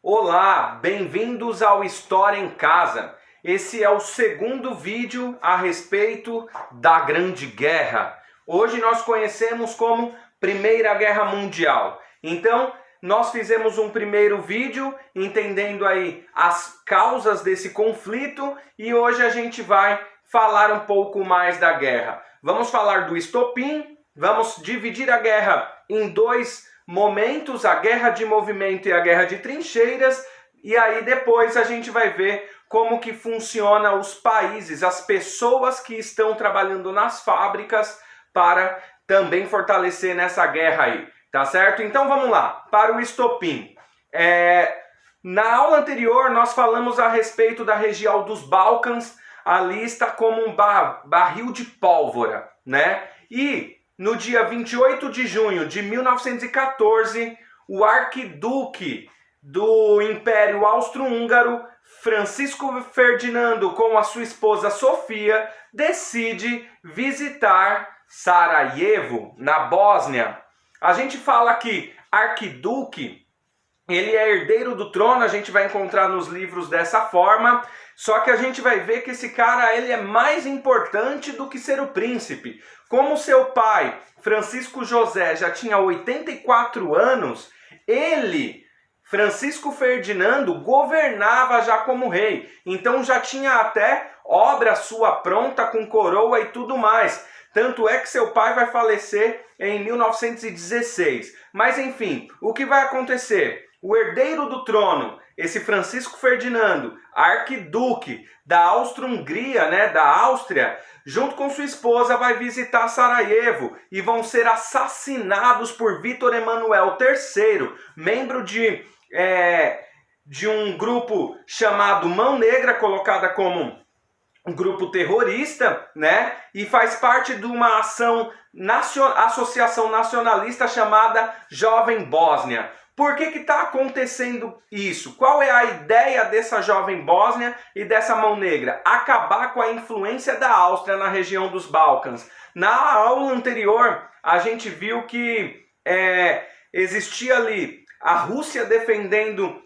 Olá, bem-vindos ao História em Casa. Esse é o segundo vídeo a respeito da Grande Guerra. Hoje nós conhecemos como Primeira Guerra Mundial. Então, nós fizemos um primeiro vídeo entendendo aí as causas desse conflito e hoje a gente vai falar um pouco mais da guerra. Vamos falar do estopim, vamos dividir a guerra em dois momentos, a guerra de movimento e a guerra de trincheiras, e aí depois a gente vai ver como que funciona os países, as pessoas que estão trabalhando nas fábricas para também fortalecer nessa guerra aí, tá certo? Então vamos lá, para o estopim. Na aula anterior nós falamos a respeito da região dos Balcãs, ali está como um barril de pólvora, né? E no dia 28 de junho de 1914, o arquiduque do Império Austro-Húngaro, Francisco Ferdinando, com a sua esposa Sofia, decide visitar Sarajevo, na Bósnia. A gente fala que arquiduque, ele é herdeiro do trono, a gente vai encontrar nos livros dessa forma, só que a gente vai ver que esse cara ele é mais importante do que ser o príncipe. Como seu pai, Francisco José, já tinha 84 anos, ele, Francisco Ferdinando, governava já como rei. Então já tinha até obra sua pronta com coroa e tudo mais. Tanto é que seu pai vai falecer em 1916. Mas enfim, o que vai acontecer? O herdeiro do trono, esse Francisco Ferdinando, arquiduque da Áustria-Hungria, né, da Áustria, junto com sua esposa vai visitar Sarajevo e vão ser assassinados por Vítor Emanuel III, membro de um grupo chamado Mão Negra, colocada como um grupo terrorista, né, e faz parte de uma associação nacionalista chamada Jovem Bósnia. Por que está acontecendo isso? Qual é a ideia dessa Jovem Bósnia e dessa Mão Negra? Acabar com a influência da Áustria na região dos Balcãs. Na aula anterior, a gente viu que existia ali a Rússia defendendo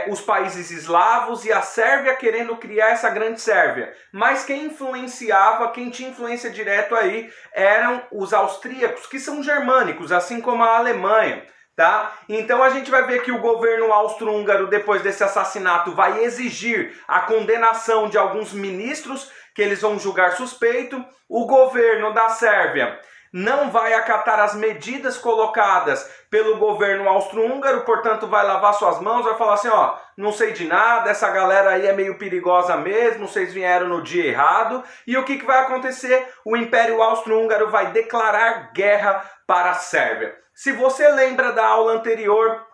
os países eslavos e a Sérvia querendo criar essa grande Sérvia. Mas quem influenciava, quem tinha influência direta aí, eram os austríacos, que são germânicos, assim como a Alemanha. Tá? Então a gente vai ver que o governo austro-húngaro, depois desse assassinato, vai exigir a condenação de alguns ministros que eles vão julgar suspeito. O governo da Sérvia não vai acatar as medidas colocadas pelo governo austro-húngaro, portanto vai lavar suas mãos, vai falar assim, ó, não sei de nada, essa galera aí é meio perigosa mesmo, vocês vieram no dia errado. E o que vai acontecer? O Império Austro-Húngaro vai declarar guerra para a Sérvia. Se você lembra da aula anterior,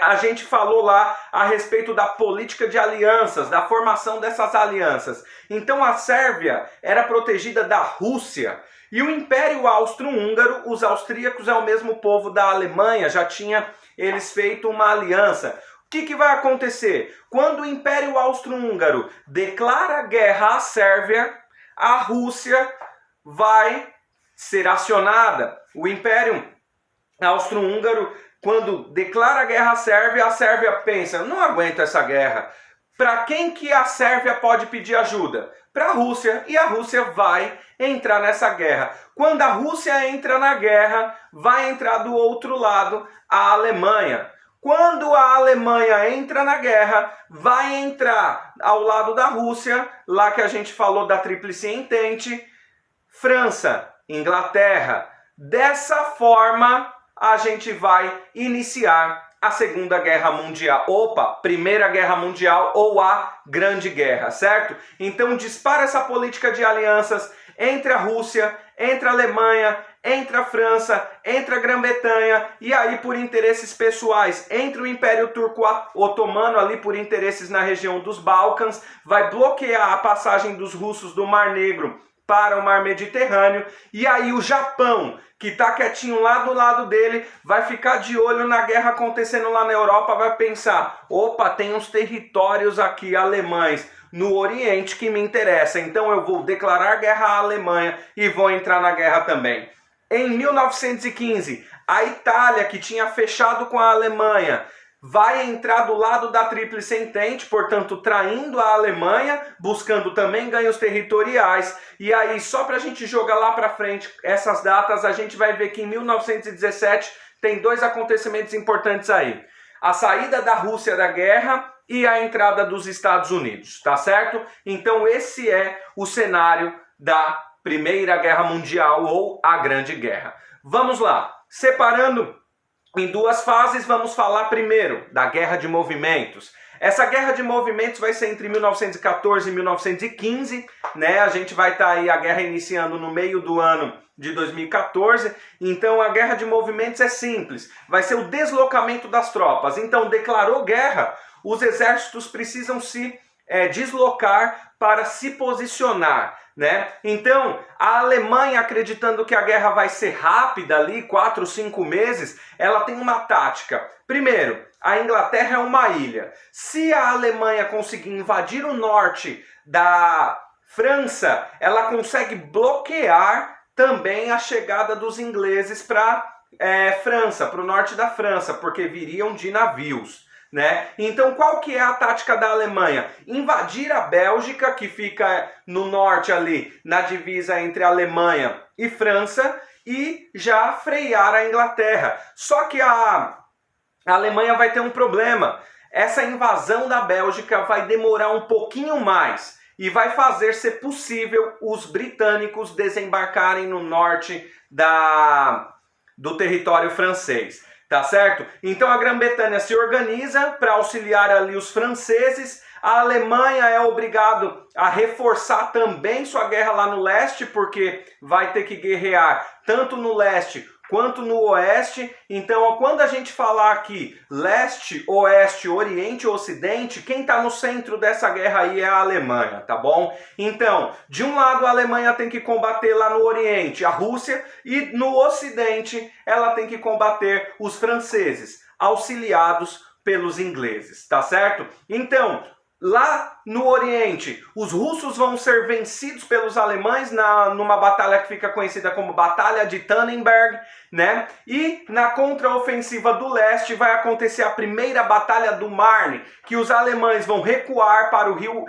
a gente falou lá a respeito da política de alianças, da formação dessas alianças. Então a Sérvia era protegida da Rússia. E o Império Austro-Húngaro, os austríacos é o mesmo povo da Alemanha, já tinha eles feito uma aliança. O que vai acontecer? Quando o Império Austro-Húngaro declara guerra à Sérvia, a Rússia vai ser acionada. O Império Austro-Húngaro, quando declara guerra à Sérvia, a Sérvia pensa, não aguento essa guerra. Para quem que a Sérvia pode pedir ajuda? Para a Rússia, e a Rússia vai entrar nessa guerra. Quando a Rússia entra na guerra, vai entrar do outro lado a Alemanha. Quando a Alemanha entra na guerra, vai entrar ao lado da Rússia, lá que a gente falou da Tríplice Entente, França, Inglaterra. Dessa forma, a gente vai iniciar a Segunda Guerra Mundial, Primeira Guerra Mundial ou a Grande Guerra, certo? Então dispara essa política de alianças entre a Rússia, entre a Alemanha, entre a França, entre a Grã-Bretanha e aí por interesses pessoais, entre o Império Turco Otomano ali por interesses na região dos Balcãs, vai bloquear a passagem dos russos do Mar Negro para o Mar Mediterrâneo, e aí o Japão, que está quietinho lá do lado dele, vai ficar de olho na guerra acontecendo lá na Europa, vai pensar, tem uns territórios aqui alemães no Oriente que me interessa, então eu vou declarar guerra à Alemanha e vou entrar na guerra também. Em 1915, a Itália, que tinha fechado com a Alemanha, vai entrar do lado da Tríplice Entente, portanto traindo a Alemanha, buscando também ganhos territoriais. E aí, só para a gente jogar lá para frente essas datas, a gente vai ver que em 1917 tem dois acontecimentos importantes aí. A saída da Rússia da guerra e a entrada dos Estados Unidos, tá certo? Então esse é o cenário da Primeira Guerra Mundial ou a Grande Guerra. Vamos lá, separando em duas fases, vamos falar primeiro da Guerra de Movimentos. Essa Guerra de Movimentos vai ser entre 1914 e 1915, né? A gente vai estar aí a guerra iniciando no meio do ano de 2014. Então a Guerra de Movimentos é simples, vai ser o deslocamento das tropas. Então declarou guerra, os exércitos precisam se deslocar para se posicionar, né? Então, a Alemanha, acreditando que a guerra vai ser rápida ali, 4, 5 meses, ela tem uma tática. Primeiro, a Inglaterra é uma ilha. Se a Alemanha conseguir invadir o norte da França, ela consegue bloquear também a chegada dos ingleses para França, para o norte da França, porque viriam de navios. Né? Então qual que é a tática da Alemanha? Invadir a Bélgica, que fica no norte ali, na divisa entre Alemanha e França, e já frear a Inglaterra. Só que a Alemanha vai ter um problema. Essa invasão da Bélgica vai demorar um pouquinho mais e vai fazer ser possível os britânicos desembarcarem no norte do território francês. Tá certo? Então a Grã-Bretanha se organiza para auxiliar ali os franceses. A Alemanha é obrigado a reforçar também sua guerra lá no leste, porque vai ter que guerrear tanto no leste quanto no oeste. Então, quando a gente falar aqui leste, oeste, oriente, ocidente, quem está no centro dessa guerra aí é a Alemanha, tá bom? Então, de um lado a Alemanha tem que combater lá no oriente a Rússia e no ocidente ela tem que combater os franceses, auxiliados pelos ingleses, tá certo? Então, lá no Oriente, os russos vão ser vencidos pelos alemães numa batalha que fica conhecida como Batalha de Tannenberg, né? E na contraofensiva do leste vai acontecer a primeira Batalha do Marne, que os alemães vão recuar para o rio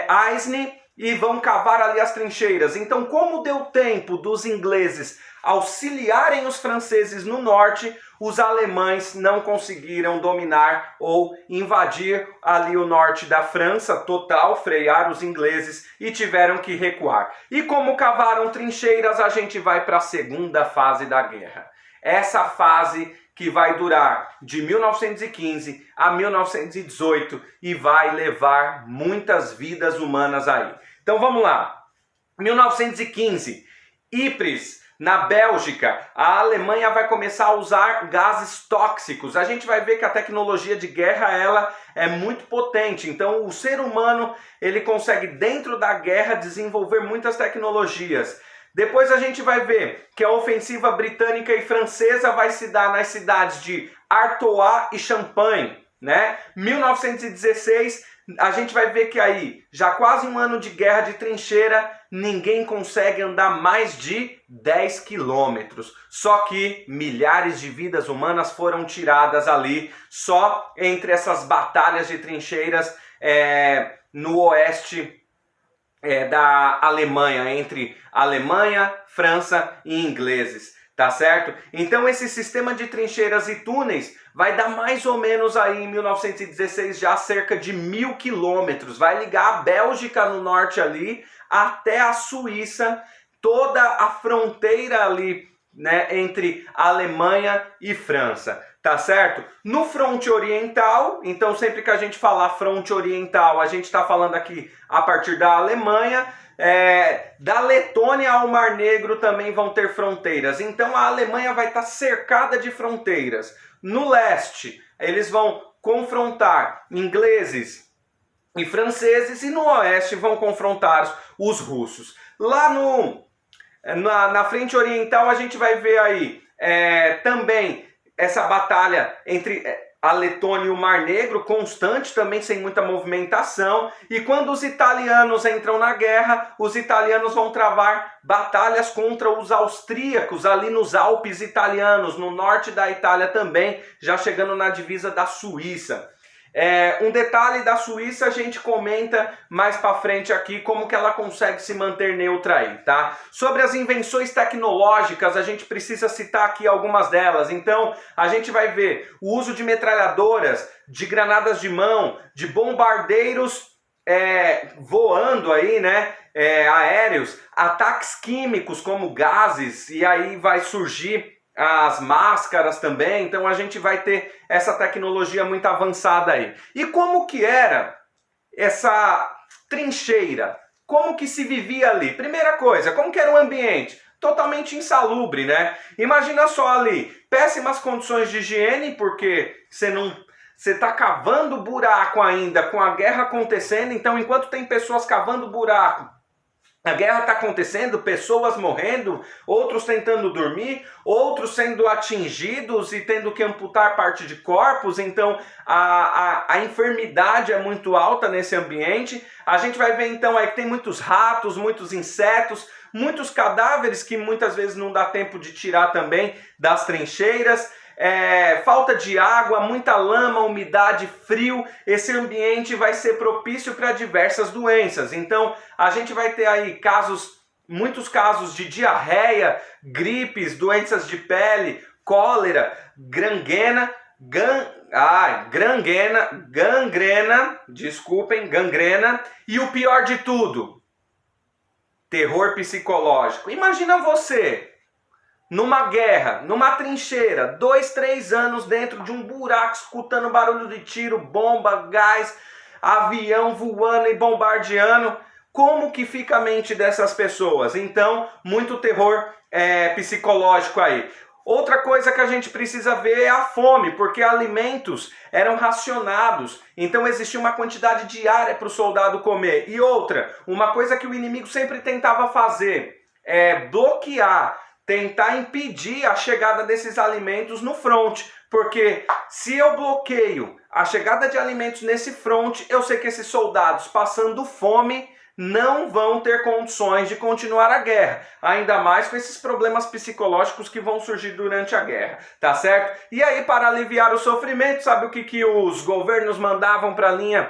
Aisne e vão cavar ali as trincheiras. Então, como deu tempo dos ingleses auxiliarem os franceses no norte, os alemães não conseguiram dominar ou invadir ali o norte da França total, frear os ingleses e tiveram que recuar. E como cavaram trincheiras, a gente vai para a segunda fase da guerra. Essa fase que vai durar de 1915 a 1918 e vai levar muitas vidas humanas aí. Então vamos lá. 1915, Ypres, na Bélgica, a Alemanha vai começar a usar gases tóxicos. A gente vai ver que a tecnologia de guerra ela é muito potente. Então o ser humano ele consegue dentro da guerra desenvolver muitas tecnologias. Depois a gente vai ver que a ofensiva britânica e francesa vai se dar nas cidades de Artois e Champagne, né? 1916, a gente vai ver que aí, já quase um ano de guerra de trincheira, ninguém consegue andar mais de 10 quilômetros. Só que milhares de vidas humanas foram tiradas ali, só entre essas batalhas de trincheiras no oeste da Alemanha, entre Alemanha, França e ingleses, tá certo? Então esse sistema de trincheiras e túneis vai dar mais ou menos aí em 1916 já cerca de 1000 quilômetros, vai ligar a Bélgica no norte ali até a Suíça, toda a fronteira ali, né, entre Alemanha e França. Tá certo? No fronte oriental, então sempre que a gente falar fronte oriental, a gente está falando aqui a partir da Alemanha, da Letônia ao Mar Negro também vão ter fronteiras. Então a Alemanha vai estar cercada de fronteiras. No leste, eles vão confrontar ingleses e franceses e no oeste vão confrontar os russos. Lá na frente oriental a gente vai ver aí também essa batalha entre a Letônia e o Mar Negro, constante, também sem muita movimentação. E quando os italianos entram na guerra, os italianos vão travar batalhas contra os austríacos, ali nos Alpes italianos, no norte da Itália também, já chegando na divisa da Suíça. Um detalhe da Suíça a gente comenta mais para frente aqui, como que ela consegue se manter neutra aí, tá? Sobre as invenções tecnológicas, a gente precisa citar aqui algumas delas. Então, a gente vai ver o uso de metralhadoras, de granadas de mão, de bombardeiros voando aí, né? Aéreos, ataques químicos como gases, e aí vai surgir as máscaras também. Então a gente vai ter essa tecnologia muito avançada aí. E como que era essa trincheira? Como que se vivia ali? Primeira coisa, como que era o ambiente? Totalmente insalubre, né? Imagina só ali, péssimas condições de higiene, porque você está cavando buraco ainda com a guerra acontecendo. Então enquanto tem pessoas cavando buraco, a guerra está acontecendo, pessoas morrendo, outros tentando dormir, outros sendo atingidos e tendo que amputar parte de corpos. Então a enfermidade é muito alta nesse ambiente. A gente vai ver então aí que tem muitos ratos, muitos insetos, muitos cadáveres que muitas vezes não dá tempo de tirar também das trincheiras. Falta de água, muita lama, umidade, frio. Esse ambiente vai ser propício para diversas doenças. Então a gente vai ter aí muitos casos de diarreia, gripes, doenças de pele, cólera, gangrena, e o pior de tudo, terror psicológico. Imagina você numa guerra, numa trincheira, 2, 3 anos dentro de um buraco, escutando barulho de tiro, bomba, gás, avião voando e bombardeando. Como que fica a mente dessas pessoas? Então, muito terror psicológico aí. Outra coisa que a gente precisa ver é a fome, porque alimentos eram racionados, então existia uma quantidade diária para o soldado comer. E outra, uma coisa que o inimigo sempre tentava fazer é bloquear, tentar impedir a chegada desses alimentos no fronte, porque se eu bloqueio a chegada de alimentos nesse fronte, eu sei que esses soldados passando fome não vão ter condições de continuar a guerra, ainda mais com esses problemas psicológicos que vão surgir durante a guerra, tá certo? E aí, para aliviar o sofrimento, sabe o que os governos mandavam para a linha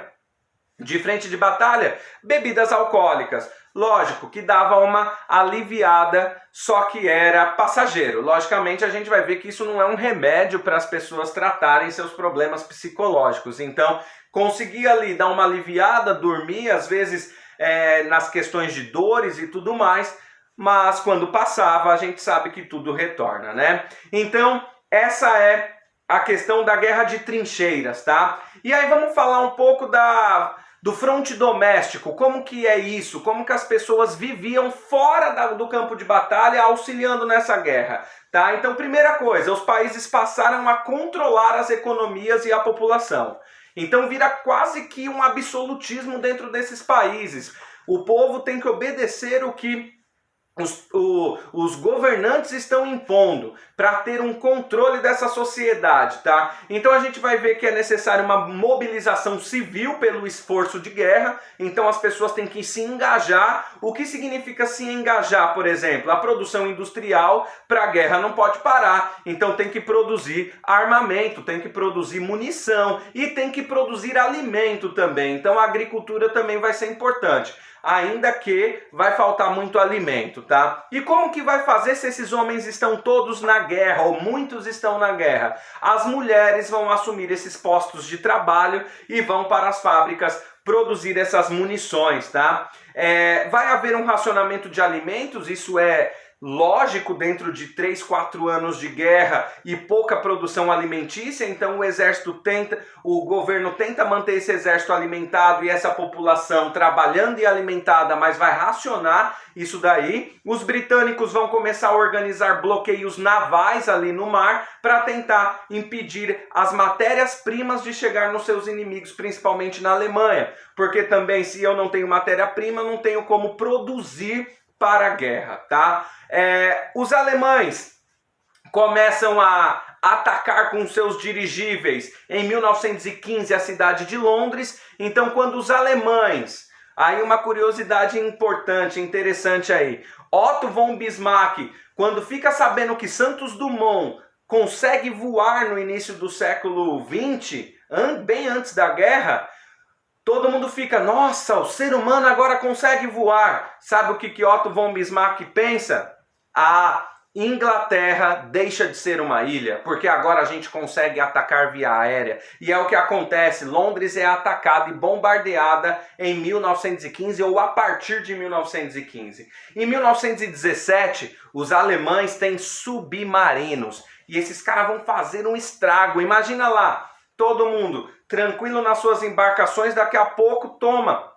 de frente de batalha? Bebidas alcoólicas. Lógico que dava uma aliviada, só que era passageiro. Logicamente a gente vai ver que isso não é um remédio para as pessoas tratarem seus problemas psicológicos. Então conseguia ali dar uma aliviada, dormir, às vezes nas questões de dores e tudo mais, mas quando passava a gente sabe que tudo retorna, né? Então essa é a questão da guerra de trincheiras, tá? E aí vamos falar um pouco do fronte doméstico, como que é isso, como que as pessoas viviam fora do campo de batalha auxiliando nessa guerra, tá? Então, primeira coisa, os países passaram a controlar as economias e a população. Então vira quase que um absolutismo dentro desses países. O povo tem que obedecer o que os governantes estão impondo para ter um controle dessa sociedade, tá? Então a gente vai ver que é necessário uma mobilização civil pelo esforço de guerra. Então as pessoas têm que se engajar. O que significa se engajar, por exemplo? A produção industrial para a guerra não pode parar. Então tem que produzir armamento, tem que produzir munição e tem que produzir alimento também. Então a agricultura também vai ser importante, ainda que vai faltar muito alimento, tá? E como que vai fazer se esses homens estão todos na guerra, ou muitos estão na guerra? As mulheres vão assumir esses postos de trabalho e vão para as fábricas produzir essas munições, tá? Vai haver um racionamento de alimentos, isso é lógico dentro de 3, 4 anos de guerra e pouca produção alimentícia. Então o governo tenta manter esse exército alimentado e essa população trabalhando e alimentada, mas vai racionar isso daí. Os britânicos vão começar a organizar bloqueios navais ali no mar para tentar impedir as matérias-primas de chegar nos seus inimigos, principalmente na Alemanha, porque também se eu não tenho matéria-prima, não tenho como produzir para a guerra, tá? Os alemães começam a atacar com seus dirigíveis em 1915 a cidade de Londres. Então, quando os alemães, aí uma curiosidade importante, interessante aí, Otto von Bismarck, quando fica sabendo que Santos Dumont consegue voar no início do século XX, bem antes da guerra, todo mundo fica, nossa, o ser humano agora consegue voar. Sabe o que Otto von Bismarck pensa? A Inglaterra deixa de ser uma ilha, porque agora a gente consegue atacar via aérea. E é o que acontece, Londres é atacada e bombardeada em 1915 ou a partir de 1915. Em 1917, os alemães têm submarinos e esses caras vão fazer um estrago. Imagina lá, todo mundo tranquilo nas suas embarcações, daqui a pouco toma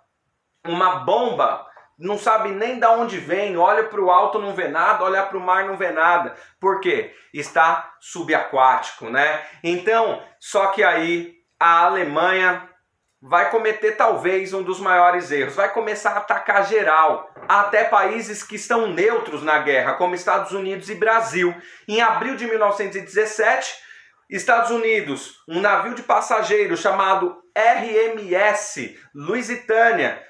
uma bomba, não sabe nem de onde vem, olha para o alto, não vê nada, olha para o mar, não vê nada. Por quê? Está subaquático, né? Então, só que aí a Alemanha vai cometer talvez um dos maiores erros, vai começar a atacar geral, até países que estão neutros na guerra, como Estados Unidos e Brasil. Em abril de 1917, Estados Unidos, um navio de passageiros chamado RMS Lusitânia,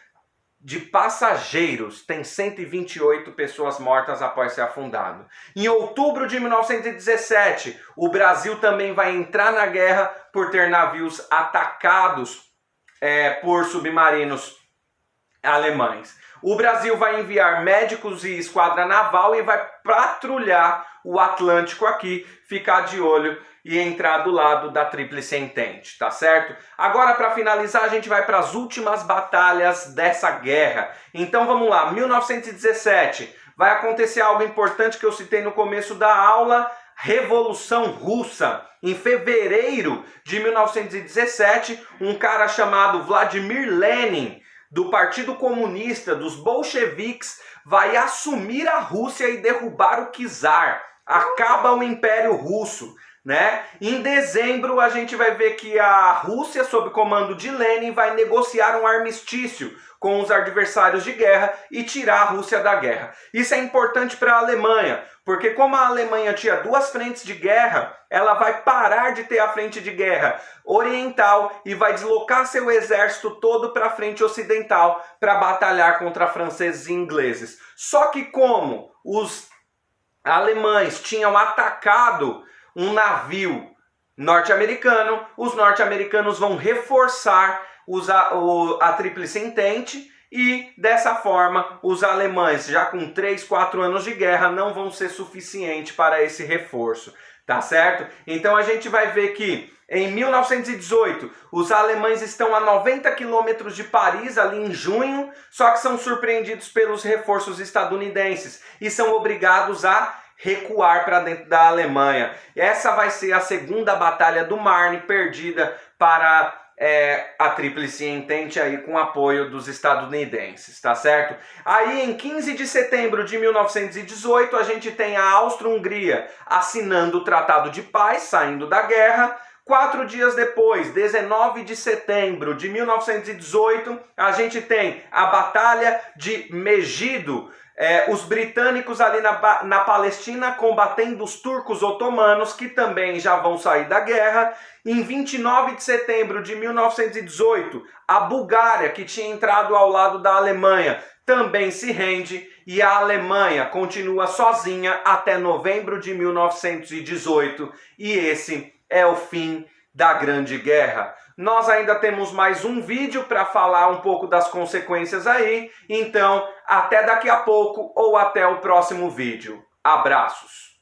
de passageiros, tem 128 pessoas mortas após ser afundado. Em outubro de 1917, o Brasil também vai entrar na guerra por ter navios atacados por submarinos alemães. O Brasil vai enviar médicos e esquadra naval e vai patrulhar o Atlântico aqui, ficar de olho e entrar do lado da Tríplice Entente, tá certo? Agora, para finalizar, a gente vai para as últimas batalhas dessa guerra. Então vamos lá, 1917, vai acontecer algo importante que eu citei no começo da aula, Revolução Russa. Em fevereiro de 1917, um cara chamado Vladimir Lenin, do Partido Comunista, dos bolcheviques, vai assumir a Rússia e derrubar o czar. Acaba o Império Russo, né? Em dezembro a gente vai ver que a Rússia, sob comando de Lenin, vai negociar um armistício com os adversários de guerra e tirar a Rússia da guerra. Isso é importante para a Alemanha, porque como a Alemanha tinha duas frentes de guerra, ela vai parar de ter a frente de guerra oriental e vai deslocar seu exército todo para a frente ocidental para batalhar contra franceses e ingleses. Só que como os alemães tinham atacado um navio norte-americano, os norte-americanos vão reforçar a Tríplice Entente e dessa forma os alemães, já com 3, 4 anos de guerra, não vão ser suficiente para esse reforço, tá certo? Então a gente vai ver que em 1918 os alemães estão a 90 quilômetros de Paris, ali em junho, só que são surpreendidos pelos reforços estadunidenses e são obrigados a recuar para dentro da Alemanha. Essa vai ser a segunda batalha do Marne, perdida para a Tríplice Entente aí com apoio dos estadunidenses, tá certo? Aí em 15 de setembro de 1918 a gente tem a Áustria-Hungria assinando o Tratado de Paz, saindo da guerra. 4 dias depois, 19 de setembro de 1918, a gente tem a Batalha de Megido, os britânicos ali na Palestina combatendo os turcos otomanos, que também já vão sair da guerra. Em 29 de setembro de 1918, a Bulgária, que tinha entrado ao lado da Alemanha, também se rende e a Alemanha continua sozinha até novembro de 1918. E esse é o fim da Grande Guerra. Nós ainda temos mais um vídeo para falar um pouco das consequências aí, então até daqui a pouco ou até o próximo vídeo. Abraços!